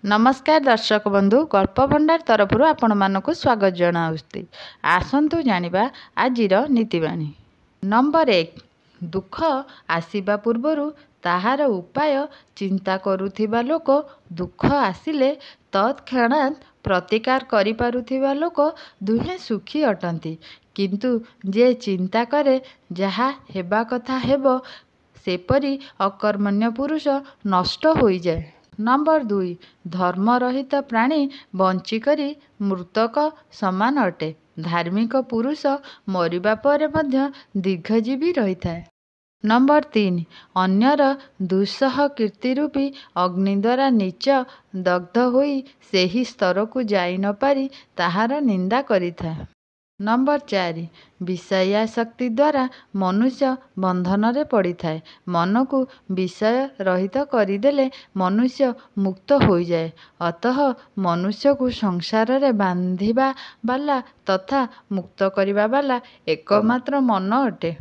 नमस्कार दर्शक बंधु गल्प भंडार तरफ आपण मानक स्वागत जनाऊँ। आसतु जानिबा आजिर नीतिवाणी। नंबर 1 दुख आसिबा पूर्वरु ताहार उपाय चिंता करुथिबा लोक दुख आसिले तत्क्षणात् प्रतिकार करि पारुथिबा लोक दुहे सुखी अटंती, किंतु जे चिंता करे जहा हेबा कथा हेबो सेपरी अकर्मण्य पुरुष नष्ट होई जाए। नंबर 2 धर्म रहित प्राणी बंचिकरी मृतक समान अटे। धार्मिक पुरुष मरिबा परे मध्य दीर्घजीवी रही थाए। नंबर 3 अन्यर दुस्सह कीर्ति रूपी अग्नि द्वारा नीच दग्ध होई सेही स्तर को जाई न पारी ताहार निंदा करी थाए। नंबर 4 विषयाशक्ति द्वारा मनुष्य बंधन रे पड़ी थाए। मन को विषय रहित करिदेले मनुष्य मुक्त हो जाए। अतः मनुष्य को संसार रे बांधिबा बाला तथा मुक्त करिबा बाला एकमात्र मन अटे।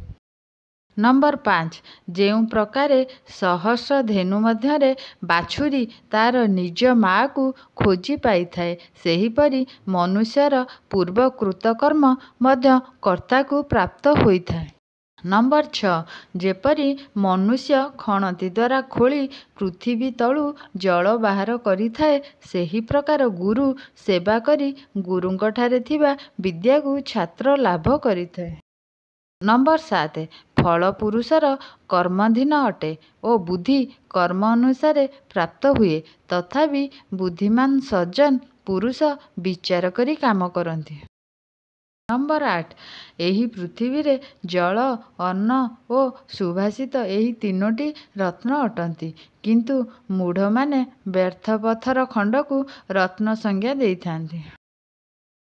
नंबर 5 जेउ प्रकारे सहस्र धेनु मध्यरे बाछुरी तार निज माँ को खोजी पाई थाए, सेहीपरि मनुष्यर पूर्व कृतकर्म मध्य कर्ता को प्राप्त होई थाए। नंबर 6 जेपरी मनुष्य खणती द्वारा खोली पृथ्वी तलु जल बाहर करी थाए, सेही प्रकार गुरु सेवा करी गुरुंगठारे थिबा विद्या को छात्र लाभ करी थाए। नंबर 7 फल पुरुषर कर्मधीन अटे ओ बुद्धि कर्म अनुसारे प्राप्त हुए, तथापि बुद्धिमान सज्जन पुरुष विचार करी काम करती। नंबर 8 एही पृथ्वी रे जल अन्न ओ सुभाषित एही तीनोटी रत्न अटंती, किंतु मूढ़ माने व्यर्थ पत्थर खंड को रत्न संज्ञा देई थांती।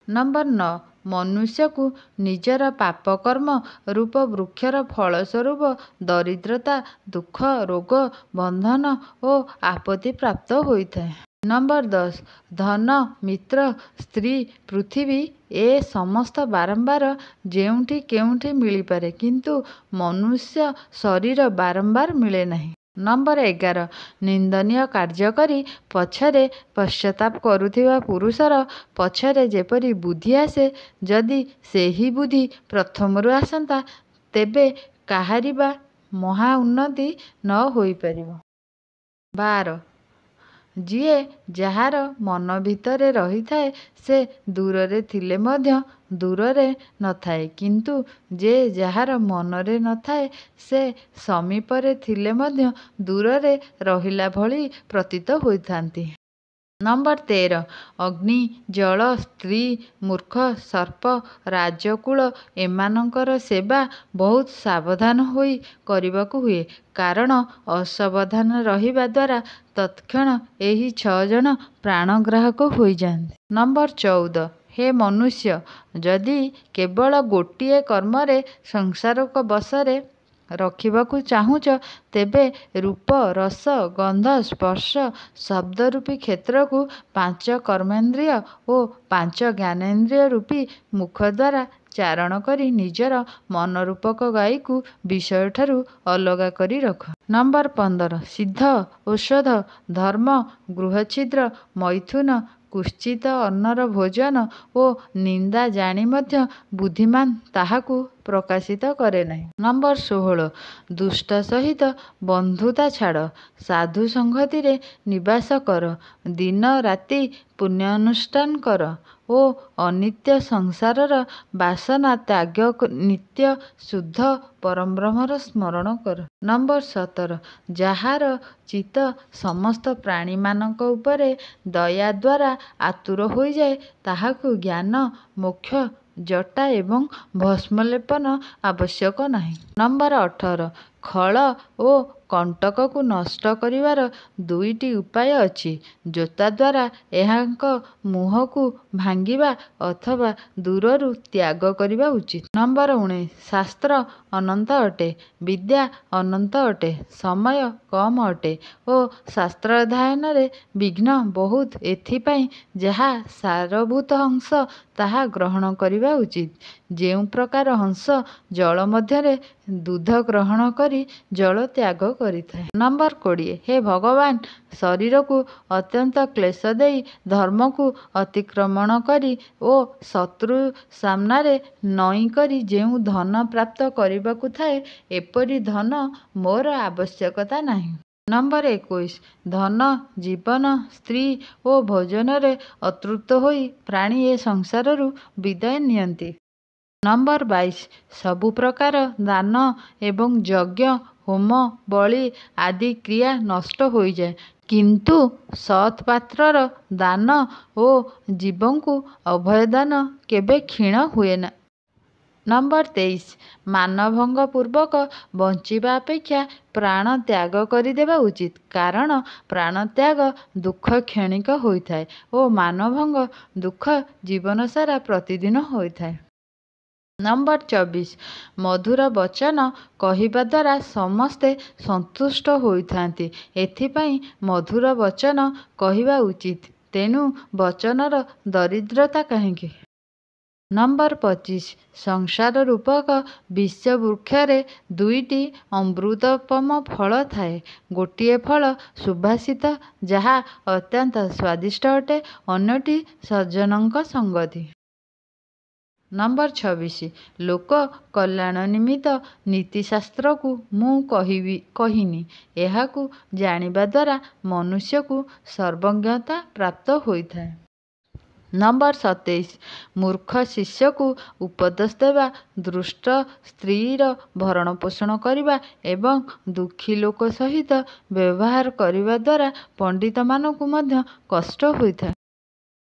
नंबर 9 मनुष्य को निजर पाप कर्म रूप वृक्षर फल स्वरूप दरिद्रता दुख रोग बंधन और आपत्ति प्राप्त होता है। नंबर 10 धन मित्र स्त्री पृथ्वी ए समस्त बारंबार जेउठी केउठी मिली पारे, किंतु मनुष्य शरीर बारंबार मिले नहीं। नंबर 11 निंदनीय कार्य करी पछरे पश्चाताप करुथिबा पुरुषर पछरे जेपरी बुद्धि आसे, जदि सेही बुद्धि प्रथमरु आसंता तेबे काहारी बा महा उन्नति न होई परिबो। 12 जिए जहार मन भितरे रही थाए से दूररे थिले मध्य दूररे न थाए, किंतु जे जहार मनरे न थाए से समीपरे थिले मध्य दूररे रहिला भली प्रतीत होई थांती। नंबर 13 अग्नि जल स्त्री मूर्ख सर्प राजकूल एमानंकर सेवा बहुत सावधान होई करिबाकू हुए, कारण असावधान रहिबा द्वारा तत्क्षण एही 6 जन प्राणग्राहक होई जाते। नंबर 14 हे मनुष्य जदि केवल गोटिए कर्मरे संसारक बसरे रखिबाकू चाहूच, तेबे रूप रस गंध स्पर्श शब्द रूपी क्षेत्र को 5 कर्मेंद्रिय और 5 ज्ञानेन्द्रिय रूपी मुख द्वारा चारण करी निजर मन रूपक गाई को विषय ठारू अलगा करी रख। नंबर 15 सिद्ध औषध धर्म गृहछिद्र मैथुन कुश्चित अन्नर भोजन और निंदा जानी मध्य बुद्धिमान ताहाकू प्रकाशित करे नहीं। नंबर 16 दुष्ट सहित बंधुता छाड़ साधु संगति रे निवास कर, दिन राति पुण्य अनुष्ठान कर ओ अनित्य संसारर वासना त्याग नित्य शुद्ध परम ब्रह्मर स्मरण कर। नंबर 17 जहार चित्त समस्त प्राणी मानक उपरे दया द्वारा आतुर हो जाए, ताहाकू ज्ञान मोक्ष जटा एवं भस्मलेपन आवश्यक नहीं। नंबर 18 खल ओ कंटक को नष्ट करिवार 2टी उपाय अछि, जोता द्वारा एहांक मुह को भांगिबा अथवा दूररु त्याग करिबा उचित। नंबर 19 शास्त्र अनंत अटे विद्या अनंत अटे, समय कम अटे ओ शास्त्र अध्ययन रे विघ्न बहुत, एथिपाई जहा सारभूत हंस ताहा ग्रहण करिबा उचित। जेउ प्रकार हंस जल मध्यरे ଦୁଧ ଗ୍ରହଣ କରି ଜଳ ତ୍ୟାଗ କରିଥାଏ। ନମ୍ବର 20 ହେ ଭଗବାନ, ଶରୀରକୁ ଅତ୍ୟନ୍ତ କ୍ଲେଶ ଦେଇ ଧର୍ମକୁ ଅତିକ୍ରମଣ କରି ଓ ଶତ୍ରୁ ସାମ୍ନାରେ ନଇଁ କରି ଯେଉଁ ଧନ ପ୍ରାପ୍ତ କରିବାକୁ ଥାଏ, ଏପରି ଧନ ମୋର ଆବଶ୍ୟକତା ନାହିଁ। ନମ୍ବର 21 ଧନ, ଜୀବନ, ସ୍ତ୍ରୀ ଓ ଭୋଜନରେ ଅତୃପ୍ତ ହୋଇ ପ୍ରାଣୀ ଏ ସଂସାରରୁ ବିଦାୟ ନିଅନ୍ତି। ନମ୍ବର 22 ସବୁ ପ୍ରକାର ଦାନ ଏବଂ ଯଜ୍ଞ, ହୋମ, ବଳି ଆଦି କ୍ରିୟା ନଷ୍ଟ ହୋଇଯାଏ, କିନ୍ତୁ ସତ୍ ପାତ୍ରର ଦାନ ଓ ଜୀବଙ୍କୁ ଅଭୟଦାନ କେବେ କ୍ଷୀଣ ହୁଏନା। ନମ୍ବର 23 ମାନଭଙ୍ଗ ପୂର୍ବକ ବଞ୍ଚିବା ଅପେକ୍ଷା ପ୍ରାଣ ତ୍ୟାଗ କରିଦେବା ଉଚିତ, କାରଣ ପ୍ରାଣତ୍ୟାଗ ଦୁଃଖ କ୍ଷଣିକ ହୋଇଥାଏ ଓ ମାନଭଙ୍ଗ ଦୁଃଖ ଜୀବନସାରା ପ୍ରତିଦିନ ହୋଇଥାଏ। ନମ୍ବର 24 ମଧୁର ବଚନ କହିବା ଦ୍ୱାରା ସମସ୍ତେ ସନ୍ତୁଷ୍ଟ ହୋଇଥାନ୍ତି, ଏଥିପାଇଁ ମଧୁର ବଚନ କହିବା ଉଚିତ। ତେଣୁ ବଚନର ଦରିଦ୍ରତା କାହିଁକି? ନମ୍ବର 25 ସଂସାର ରୂପକ ବିଶ୍ୱବୃକ୍ଷରେ ଦୁଇଟି ଅମୃତୋପମ ଫଳ ଥାଏ। ଗୋଟିଏ ଫଳ ସୁବାସିତ, ଯାହା ଅତ୍ୟନ୍ତ ସ୍ୱାଦିଷ୍ଟ ଅଟେ, ଅନ୍ୟଟି ସଜ୍ଜନଙ୍କ ସଙ୍ଗତି। ନମ୍ବର 26 ଲୋକ କଲ୍ୟାଣ ନିମିତ୍ତ ନୀତିଶାସ୍ତ୍ରକୁ ମୁଁ କହିନି, ଏହାକୁ ଜାଣିବା ଦ୍ୱାରା ମନୁଷ୍ୟକୁ ସର୍ବଜ୍ଞତା ପ୍ରାପ୍ତ ହୋଇଥାଏ। ନମ୍ବର 27 ମୂର୍ଖ ଶିଷ୍ୟକୁ ଉପଦେଶ ଦେବା, ଦୁଷ୍ଟ ସ୍ତ୍ରୀର ଭରଣପୋଷଣ କରିବା ଏବଂ ଦୁଃଖୀ ଲୋକ ସହିତ ବ୍ୟବହାର କରିବା ଦ୍ୱାରା ପଣ୍ଡିତମାନଙ୍କୁ ମଧ୍ୟ କଷ୍ଟ ହୋଇଥାଏ।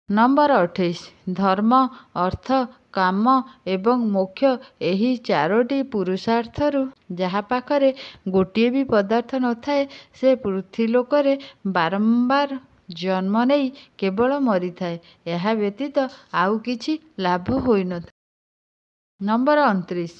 ନମ୍ବର 28 ଧର୍ମ, ଅର୍ଥ, କାମ ଏବଂ ମୋକ୍ଷ ଏହି ଚାରୋଟି ପୁରୁଷାର୍ଥରୁ ଯାହା ପାଖରେ ଗୋଟିଏ ବି ପଦାର୍ଥ ନଥାଏ, ସେ ପୃଥ୍ୱୀଲୋକରେ ବାରମ୍ବାର ଜନ୍ମ ନେଇ କେବଳ ମରିଥାଏ, ଏହା ବ୍ୟତୀତ ଆଉ କିଛି ଲାଭ ହୋଇନଥାଏ। ନମ୍ବର 29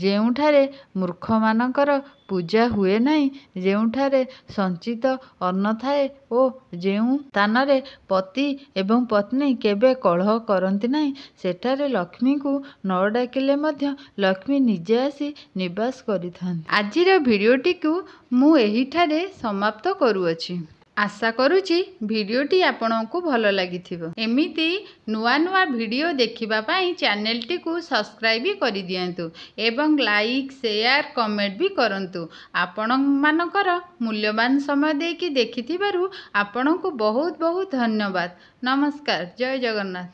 ଯେଉଁଠାରେ ମୂର୍ଖମାନଙ୍କର ପୂଜା ହୁଏ ନାହିଁ, ଯେଉଁଠାରେ ସଞ୍ଚିତ ଅନ୍ନ ଥାଏ ଓ ଯେଉଁ ସ୍ଥାନରେ ପତି ଏବଂ ପତ୍ନୀ କେବେ କଳହ କରନ୍ତି ନାହିଁ, ସେଠାରେ ଲକ୍ଷ୍ମୀଙ୍କୁ ନ ଡାକିଲେ ମଧ୍ୟ ଲକ୍ଷ୍ମୀ ନିଜେ ଆସି ନିବାସ କରିଥାନ୍ତି। ଆଜିର ଭିଡ଼ିଓଟିକୁ ମୁଁ ଏହିଠାରେ ସମାପ୍ତ କରୁଅଛି। ଆଶା କରୁଛି ଭିଡ଼ିଓଟି ଆପଣଙ୍କୁ ଭଲ ଲାଗିଥିବ। ଏମିତି ନୂଆ ନୂଆ ଭିଡ଼ିଓ ଦେଖିବା ପାଇଁ ଚ୍ୟାନେଲଟିକୁ ସବସ୍କ୍ରାଇବ କରିଦିଅନ୍ତୁ ଏବଂ ଲାଇକ୍, ସେୟାର, କମେଣ୍ଟ ବି କରନ୍ତୁ। ଆପଣମାନଙ୍କର ମୂଲ୍ୟବାନ ସମୟ ଦେଇକି ଦେଖିଥିବାରୁ ଆପଣଙ୍କୁ ବହୁତ ବହୁତ ଧନ୍ୟବାଦ। ନମସ୍କାର। ଜୟ ଜଗନ୍ନାଥ।